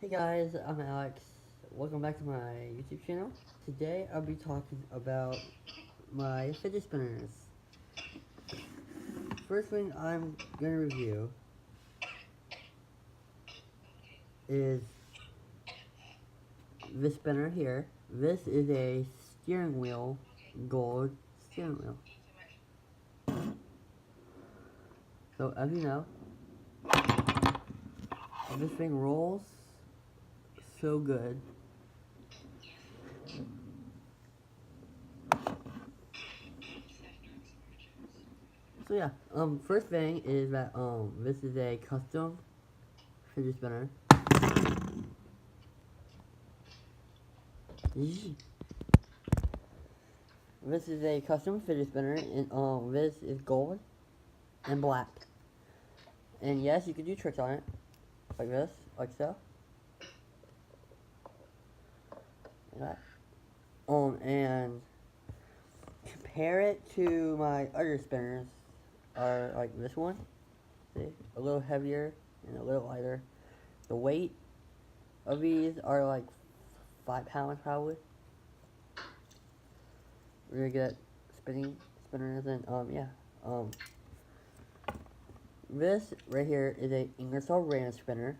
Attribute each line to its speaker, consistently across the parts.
Speaker 1: Hey guys, I'm Alex. Welcome back to my YouTube channel. Today I'll be talking about my fidget spinners. First thing I'm gonna review is this spinner here. This is a steering wheel, gold steering wheel. So as you know, this thing rolls so good. So yeah, first thing is that this is a custom fidget spinner. This is a custom fidget spinner, and this is gold and black. And yes, you can do tricks on it, like this, like so. Like that. And compare it to my other spinners, are like this one. See, a little heavier and a little lighter. The weight of these are like 5 pounds probably. Really good at spinning spinners, and yeah. This right here is a Ingersoll Rand spinner.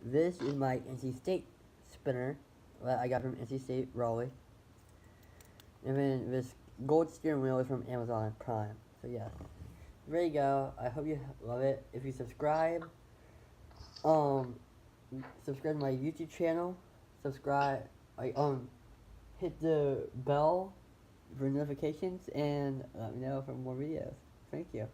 Speaker 1: This is my NC State spinner that I got from NC State Raleigh. And then this gold steering wheel is from Amazon Prime. So yeah, there you go. I hope you love it. If you subscribe to my YouTube channel, subscribe, hit the bell for notifications, and let me know for more videos. Thank you.